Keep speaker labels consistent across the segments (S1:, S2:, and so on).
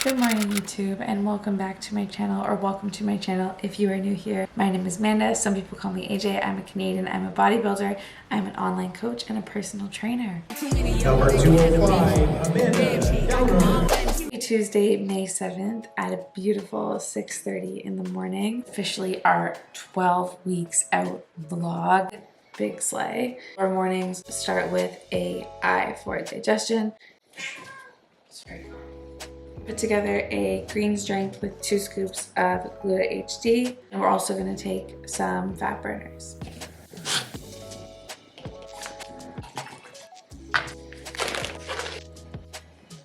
S1: Good morning YouTube, and welcome back to my channel, or welcome to my channel if you are new here. My name is Amanda. Some people call me AJ. I'm a Canadian. I'm a bodybuilder. I'm an online coach and a personal trainer.
S2: Number 205, Amanda.
S1: Tuesday, May 7th at a beautiful 6:30 in the morning. Officially our 12 weeks out vlog. Big slay. Our mornings start with a eye for digestion. Sorry. Put together a greens drink with 2 scoops of Inquiry.ajlifts, and we're also going to take some fat burners.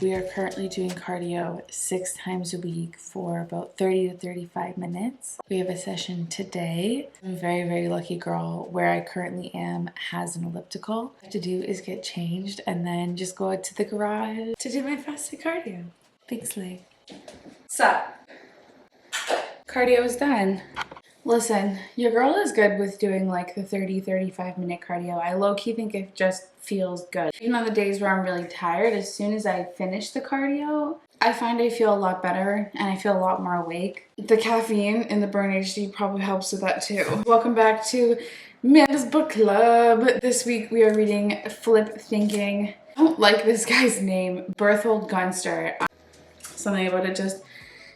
S1: We are currently doing cardio 6 times a week for about 30 to 35 minutes. We have a session today. I'm a very, very lucky girl. Where I currently am has an elliptical. All I have to do is get changed and then just go out to the garage to do my fasted cardio. Thanks, Lee. Sup? Cardio is done. Listen, your girl is good with doing like the 30-35 minute cardio. I low-key think it just feels good. Even on the days where I'm really tired, as soon as I finish the cardio, I find I feel a lot better and I feel a lot more awake. The caffeine in the Burn HD probably helps with that too. Welcome back to Amanda's Book Club. This week we are reading Flip Thinking. I don't like this guy's name, Berthold Gunster. Something about it just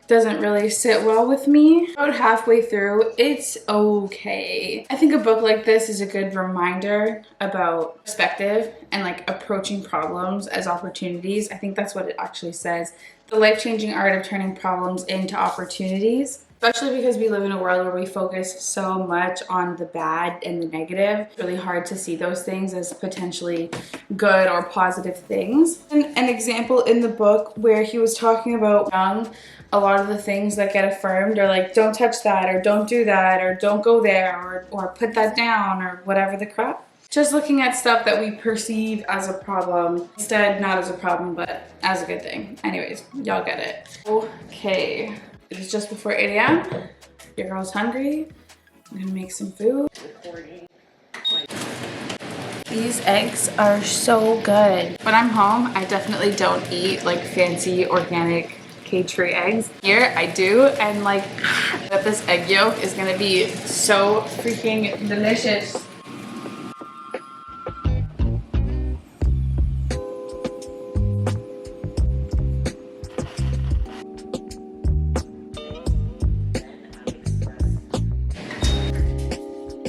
S1: doesn't really sit well with me. About halfway through, it's okay. I think a book like this is a good reminder about perspective and like approaching problems as opportunities. I think that's what it actually says. The life-changing art of turning problems into opportunities. Especially because we live in a world where we focus so much on the bad and the negative. It's really hard to see those things as potentially good or positive things. And an example in the book where he was talking about young, a lot of the things that get affirmed are like, don't touch that, or don't do that, or don't go there, or put that down, or whatever the crap. Just looking at stuff that we perceive as a problem, instead not as a problem, but as a good thing. Anyways, y'all get it. Okay. It is just before 8 a.m. Your girl's hungry. I'm gonna make some food. These eggs are so good. When I'm home, I definitely don't eat like fancy organic cage-free eggs. Here I do, and like that this egg yolk is gonna be so freaking delicious.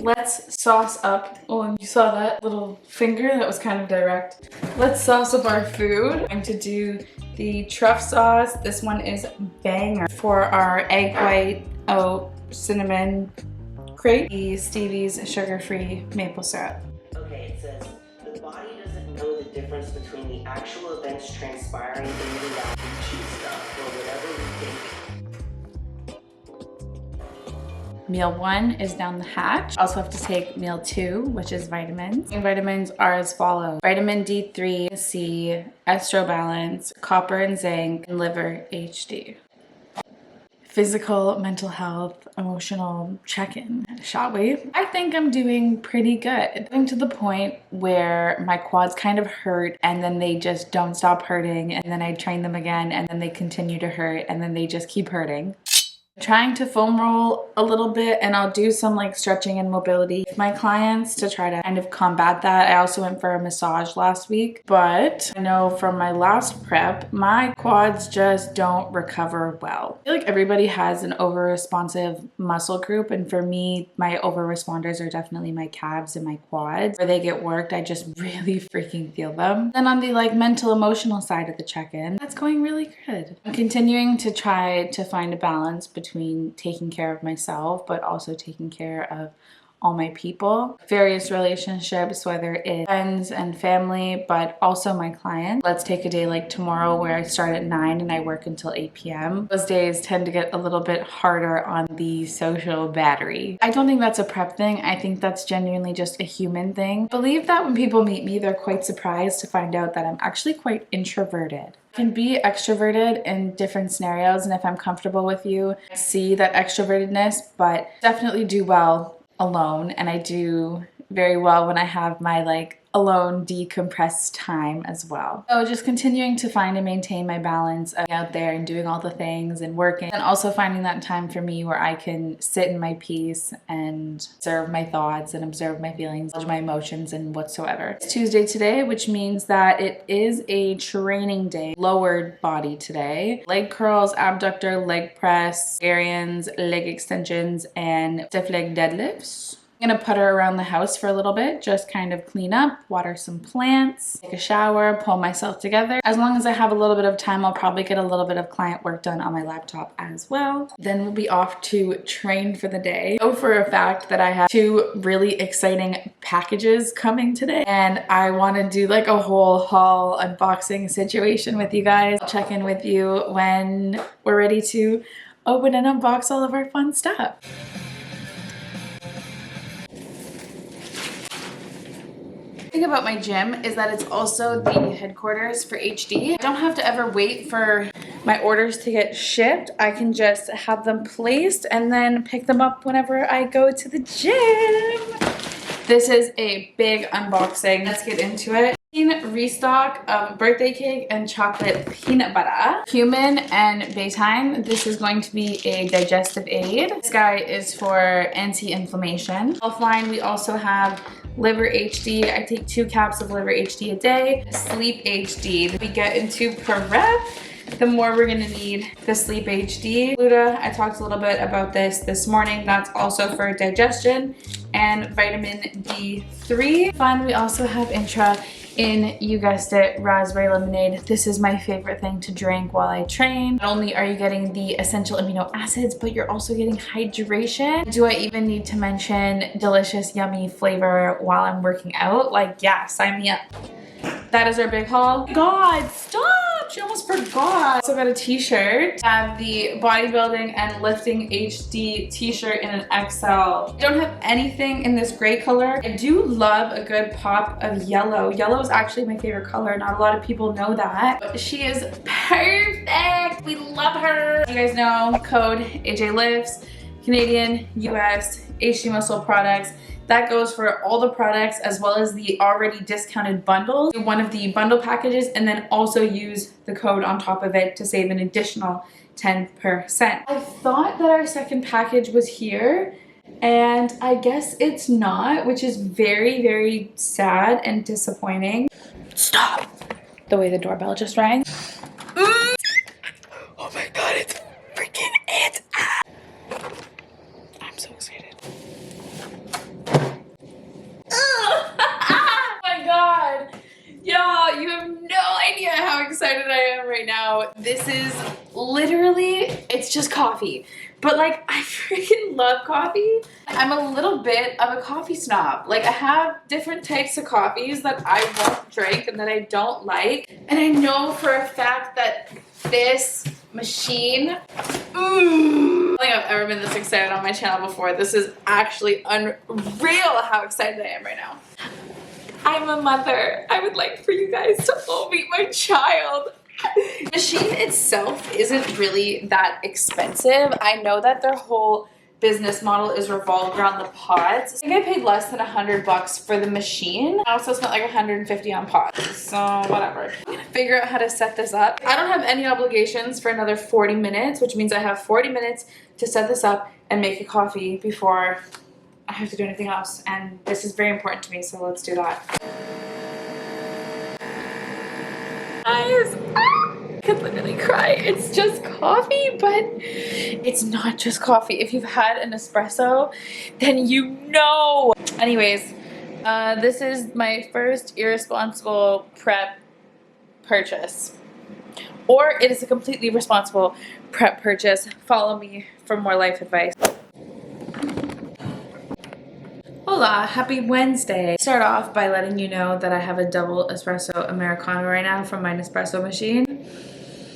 S1: Let's sauce up. Oh, and you saw that little finger? That was kind of direct. Let's sauce up our food. I'm going to do the truff sauce. This one is banger. For our egg white oat cinnamon crepe, the Stevie's sugar-free maple syrup.
S3: Okay, it says, the body doesn't know the difference between the actual events transpiring in the reality stuff or whatever we think.
S1: Meal 1 is down the hatch. Also have to take meal 2, which is vitamins. And vitamins are as follows: vitamin D3, C, Estrobalance, copper and zinc, and liver HD. Physical, mental health, emotional check-in, shall we? I think I'm doing pretty good. Getting to the point where my quads kind of hurt and then they just don't stop hurting, and then I train them again and then they continue to hurt and then they just keep hurting. Trying to foam roll a little bit, and I'll do some like stretching and mobility with my clients to try to kind of combat that. I also went for a massage last week, but I know from my last prep, my quads just don't recover well. I feel like everybody has an over-responsive muscle group, and for me, my over-responders are definitely my calves and my quads. Where they get worked, I just really freaking feel them. Then on the like mental emotional side of the check-in, that's going really good. I'm continuing to try to find a balance between taking care of myself but also taking care of all my people, various relationships, whether it's friends and family, but also my clients. Let's take a day like tomorrow where I start at 9 and I work until 8 p.m. Those days tend to get a little bit harder on the social battery. I don't think that's a prep thing. I think that's genuinely just a human thing. I believe that when people meet me, they're quite surprised to find out that I'm actually quite introverted. I can be extroverted in different scenarios, and if I'm comfortable with you, I see that extrovertedness, but definitely do well alone, and I do very well when I have my like alone decompress time as well. So just continuing to find and maintain my balance of out there and doing all the things and working, and also finding that time for me where I can sit in my peace and observe my thoughts and observe my feelings, my emotions and whatsoever. It's Tuesday today, which means that it is a training day. Lower body today. Leg curls, abductor, leg press, Bulgarians, leg extensions, and stiff leg deadlifts. I'm gonna putter around the house for a little bit, just kind of clean up, water some plants, take a shower, pull myself together. As long as I have a little bit of time, I'll probably get a little bit of client work done on my laptop as well. Then we'll be off to train for the day. I know for a fact that I have 2 really exciting packages coming today, and I wanna do like a whole haul unboxing situation with you guys. I'll check in with you when we're ready to open and unbox all of our fun stuff. The thing about my gym is that it's also the headquarters for HD. I don't have to ever wait for my orders to get shipped. I can just have them placed and then pick them up whenever I go to the gym. This is a big unboxing. Let's get into it. Restock of birthday cake and chocolate peanut butter, cumin and betaine. This is going to be a digestive aid. This guy is for anti-inflammation. Offline, we also have Liver HD. I take 2 caps of Liver HD a day. Sleep HD. We get into prep, the more we're gonna need the Sleep HD. Gluta, I talked a little bit about this morning. That's also for digestion, and vitamin D3. Fun, we also have Intra in, you guessed it, raspberry lemonade. This is my favorite thing to drink while I train. Not only are you getting the essential amino acids, but you're also getting hydration. Do I even need to mention delicious, yummy flavor while I'm working out? Like, yeah, sign me up. That is our big haul. God, stop! She almost forgot. Also got a t-shirt. I have the bodybuilding and lifting HD t-shirt in an XL. I don't have anything in this gray color. I do love a good pop of yellow. Yellow is actually my favorite color. Not a lot of people know that. But she is perfect. We love her. You guys know, code AJLifts, Canadian, US, HD Muscle products. That goes for all the products as well as the already discounted bundles. Do one of the bundle packages and then also use the code on top of it to save an additional 10%. I thought that our second package was here and I guess it's not, which is very, very sad and disappointing. Stop! The way the doorbell just rang. Oh my God, it's freaking it! I'm so excited. Oh my God, y'all, you have no idea how excited I am right now. This is literally, it's just coffee, but like I freaking love coffee. I'm a little bit of a coffee snob. Like I have different types of coffees that I won't drink and that I don't like, and I know for a fact that this machine, I don't think I've ever been this excited on my channel before. This is actually unreal how excited I am right now. I'm a mother. I would like for you guys to all meet my child. The machine itself isn't really that expensive. I know that their whole business model is revolved around the pods. I think I paid less than $100 for the machine. I also spent like $150 on pods, so whatever. I'm gonna figure out how to set this up. I don't have any obligations for another 40 minutes, which means I have 40 minutes to set this up and make a coffee before I have to do anything else. And this is very important to me, so let's do that. Guys, I could literally cry. It's just coffee, but it's not just coffee. If you've had an espresso, then you know. Anyways, this is my first irresponsible prep purchase. Or it is a completely responsible prep purchase. Follow me for more life advice. Hola, happy Wednesday. Start off by letting you know that I have a double espresso Americano right now from my Nespresso machine.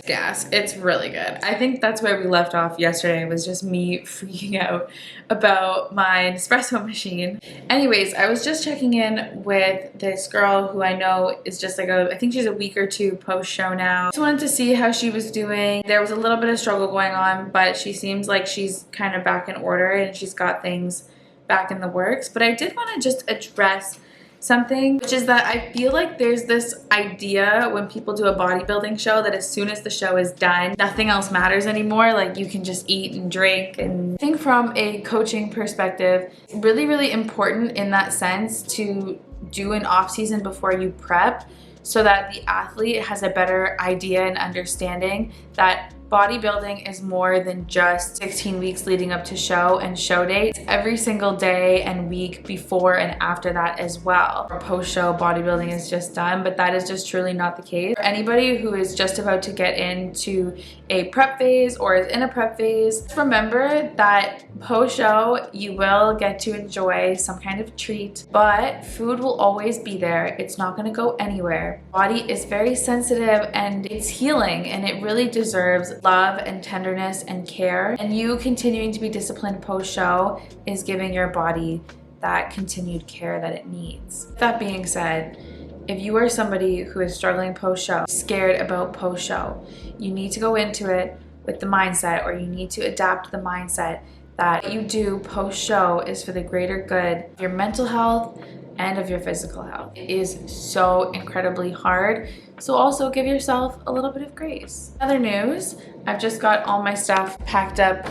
S1: Gas, it's really good. I think that's where we left off yesterday, was just me freaking out about my Nespresso machine. Anyways, I was just checking in with this girl who I know is just like I think she's a week or two post show now. Just wanted to see how she was doing. There was a little bit of struggle going on, but she seems like she's kind of back in order and she's got things back in the works. But I did want to just address something, which is that I feel like there's this idea when people do a bodybuilding show that as soon as the show is done, nothing else matters anymore. Like you can just eat and drink. And I think from a coaching perspective, really, really important in that sense to do an off season before you prep so that the athlete has a better idea and understanding that bodybuilding is more than just 16 weeks leading up to show and show dates. Every single day and week before and after that as well. Or post-show bodybuilding is just done, but that is just truly not the case. For anybody who is just about to get into a prep phase or is in a prep phase, just remember that post-show you will get to enjoy some kind of treat, but food will always be there. It's not going to go anywhere. Body is very sensitive and it's healing, and it really deserves love and tenderness and care, and you continuing to be disciplined post-show is giving your body that continued care that it needs. That being said, if you are somebody who is struggling post-show, scared about post-show, you need to go into it with the mindset, or you need to adapt the mindset that what you do post-show is for the greater good of your mental health and of your physical health. It is so incredibly hard, so also give yourself a little bit of grace. Other news, I've just got all my stuff packed up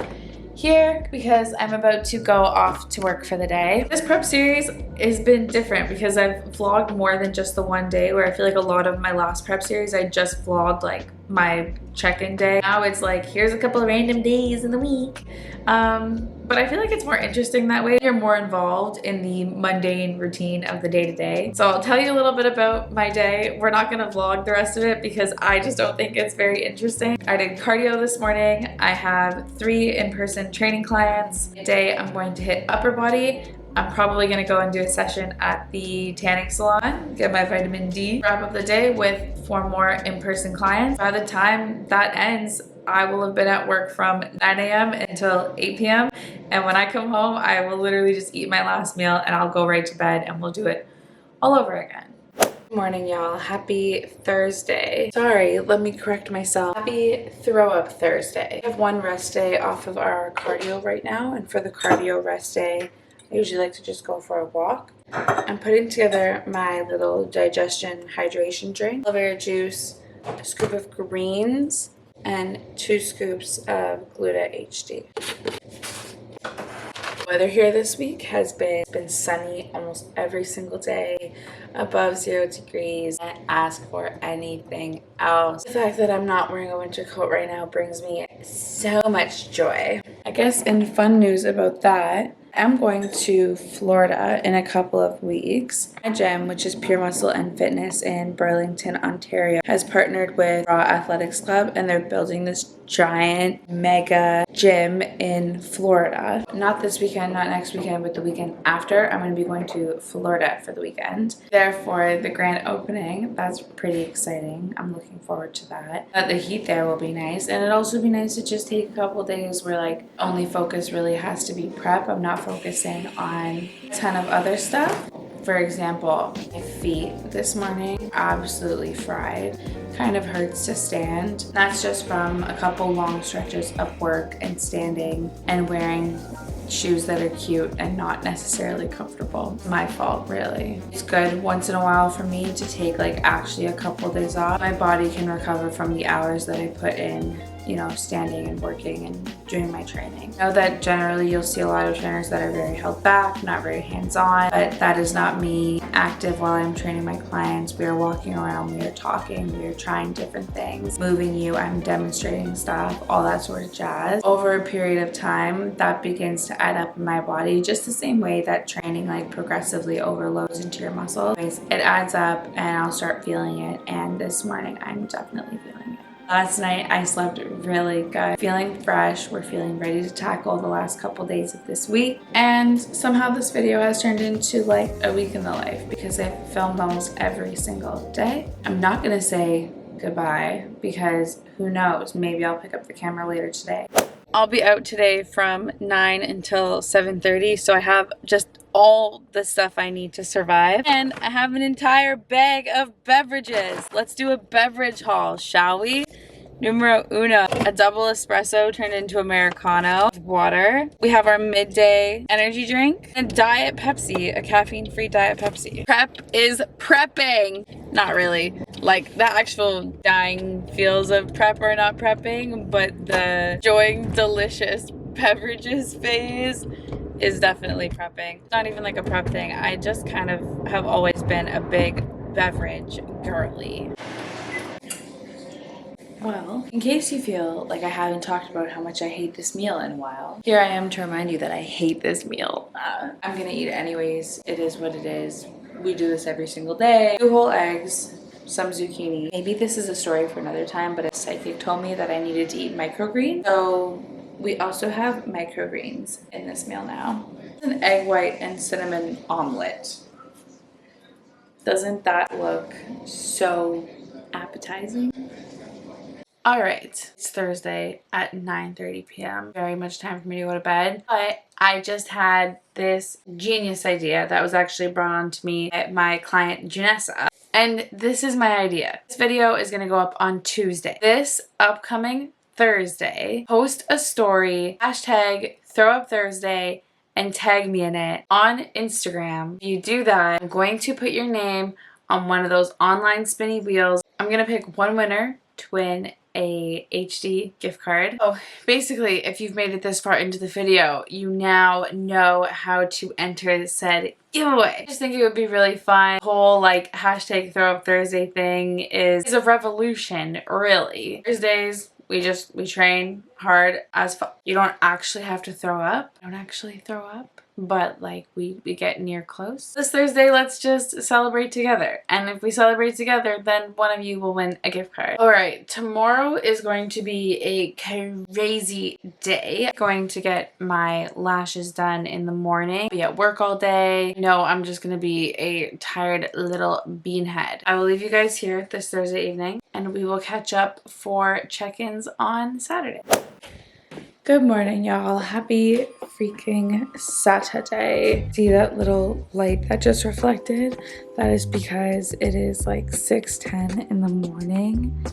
S1: here because I'm about to go off to work for the day. This prep series has been different because I've vlogged more than just the one day, where I feel like a lot of my last prep series I just vlogged like my check-in day. Now it's like here's a couple of random days in the week, but I feel like it's more interesting that way. You're more involved in the mundane routine of the day-to-day. So I'll tell you a little bit about my day. We're not gonna vlog the rest of it because I just don't think it's very interesting. I did cardio this morning. I have 3 in-person training clients. Today I'm going to hit upper body. I'm probably gonna go and do a session at the tanning salon, get my vitamin D. Wrap up the day with 4 more in-person clients. By the time that ends, I will have been at work from 9 a.m. until 8 p.m. And when I come home, I will literally just eat my last meal and I'll go right to bed and we'll do it all over again. Good morning, y'all. Happy Thursday. Sorry, let me correct myself. Happy Throw Up Thursday. I have 1 rest day off of our cardio right now, and for the cardio rest day, I usually like to just go for a walk. I'm putting together my little digestion hydration drink. Aloe vera juice, a scoop of greens, and 2 scoops of Gluta-HD. Weather here this week has been sunny almost every single day, above 0 degrees. I can't ask for anything else. The fact that I'm not wearing a winter coat right now brings me so much joy. I guess in fun news about that, I'm going to Florida in a couple of weeks. My gym, which is Pure Muscle and Fitness in Burlington, Ontario, has partnered with Raw Athletics Club, and they're building this giant mega gym in Florida. Not this weekend, not next weekend, but the weekend after. I'm going to be going to Florida for the weekend. Therefore, the grand opening, that's pretty exciting. I'm looking forward to that. The heat there will be nice, and it'll also be nice to just take a couple days where like only focus really has to be prep. I'm not focusing on a ton of other stuff. For example, my feet this morning absolutely fried. Kind of hurts to stand. That's just from a couple long stretches of work and standing and wearing shoes that are cute and not necessarily comfortable. My fault, really. It's good once in a while for me to take like actually a couple days off. My body can recover from the hours that I put in, you know, standing and working and doing my training. I know that generally you'll see a lot of trainers that are very held back, not very hands-on, but that is not me. Active while I'm training my clients. We are walking around, we are talking, we are trying different things, moving you, I'm demonstrating stuff, all that sort of jazz. Over a period of time, that begins to add up in my body, just the same way that training like progressively overloads into your muscles. It adds up and I'll start feeling it, and this morning I'm definitely feeling it. Last night I slept really good, feeling fresh. We're feeling ready to tackle the last couple days of this week, and somehow this video has turned into like a week in the life because I've filmed almost every single day. I'm not gonna say goodbye because who knows, maybe I'll pick up the camera later today. I'll be out today from 9 until 7:30, so I have just all the stuff I need to survive. And I have an entire bag of beverages. Let's do a beverage haul, shall we? Numero uno, a double espresso turned into Americano with water. We have our midday energy drink and Diet Pepsi, a caffeine-free Diet Pepsi. Prep is prepping. Not really. Like the actual dying feels of prep are not prepping, but the enjoying delicious beverages phase is definitely prepping. It's not even like a prep thing. I just kind of have always been a big beverage girly. Well, in case you feel like I haven't talked about how much I hate this meal in a while, here I am to remind you that I hate this meal. I'm gonna eat it anyways. It is what it is. We do this every single day. 2 whole eggs, some zucchini. Maybe this is a story for another time, but a psychic told me that I needed to eat microgreens. So we also have microgreens in this meal now. It's an egg white and cinnamon omelet. Doesn't that look so appetizing? All right, it's Thursday at 9:30 p.m. Very much time for me to go to bed, but I just had this genius idea that was actually brought on to me by my client Janessa. And this is my idea. This video is gonna go up on Tuesday. This upcoming Thursday, post a story, hashtag #ThrowUpThursday, and tag me in it on Instagram. If you do that, I'm going to put your name on one of those online spinny wheels. I'm gonna pick one winner to win a HD gift card. Oh, basically, if you've made it this far into the video, you now know how to enter said giveaway. I just think it would be really fun. The whole like hashtag #ThrowUpThursday thing is a revolution, really. Thursdays, we train hard as fuck. You don't actually have to throw up. I don't actually throw up, but like we get near close. This Thursday, let's just celebrate together. And if we celebrate together, then one of you will win a gift card. All right, tomorrow is going to be a crazy day. I'm going to get my lashes done in the morning. Be at work all day. No, I'm just gonna be a tired little beanhead. I will leave you guys here this Thursday evening, and we will catch up for check-ins on Saturday. Good morning, y'all. Happy freaking Saturday. See that little light that just reflected? That is because it is like 6:10 in the morning.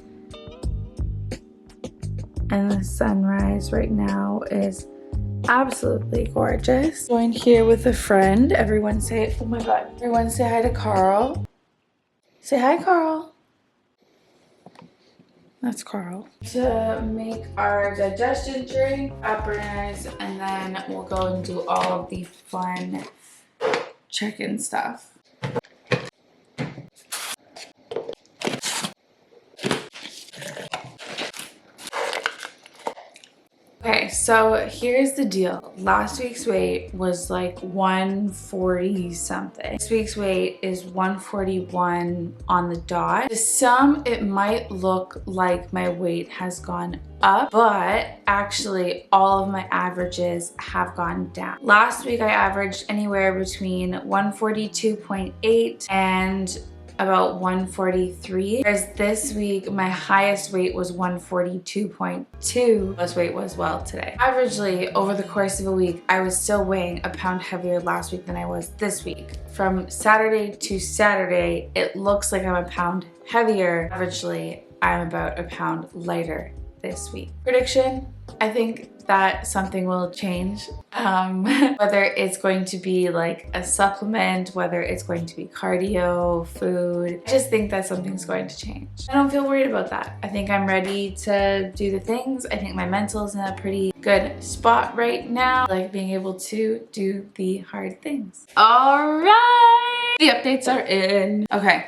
S1: And the sunrise right now is absolutely gorgeous. Joined here with a friend. Everyone say, oh my God. Everyone say hi to Carl. Say hi, Carl. That's Carl. To make our digestion drink, uppers, and then we'll go and do all of the fun chicken stuff. Okay, so here's the deal. Last week's weight was like 140 something. This week's weight is 141 on the dot. To some, it might look like my weight has gone up, but actually all of my averages have gone down. Last week I averaged anywhere between 142.8 and about 143, whereas this week my highest weight was 142.2. Lowest weight was well today. Averagely over the course of a week, I was still weighing a pound heavier last week than I was this week. From Saturday to Saturday, it looks like I'm a pound heavier. Averagely, I'm about a pound lighter this week. Prediction, I think that something will change. Whether it's going to be like a supplement, whether it's going to be cardio, food, I just think that something's going to change. I don't feel worried about that. I think I'm ready to do the things. I think my mental's in a pretty good spot right now. I like being able to do the hard things. All right, the updates are in. Okay.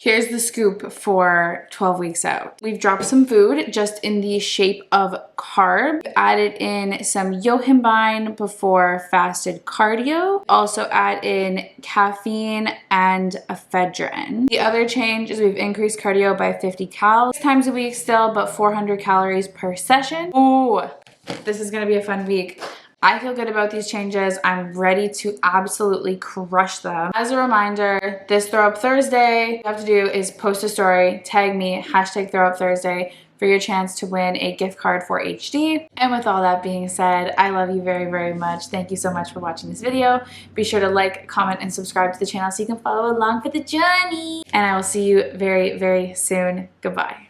S1: Here's the scoop for 12 weeks out. We've dropped some food just in the shape of carb. Added in some yohimbine before fasted cardio. Also add in caffeine and ephedrine. The other change is we've increased cardio by 50 calories 6 times a week still, but 400 calories per session. Ooh, this is gonna be a fun week. I feel good about these changes. I'm ready to absolutely crush them. As a reminder, this Throw Up Thursday, all you have to do is post a story, tag me, hashtag Throw Up Thursday for your chance to win a gift card for HD. And with all that being said, I love you very, very much. Thank you so much for watching this video. Be sure to like, comment, and subscribe to the channel so you can follow along for the journey. And I will see you very, very soon. Goodbye.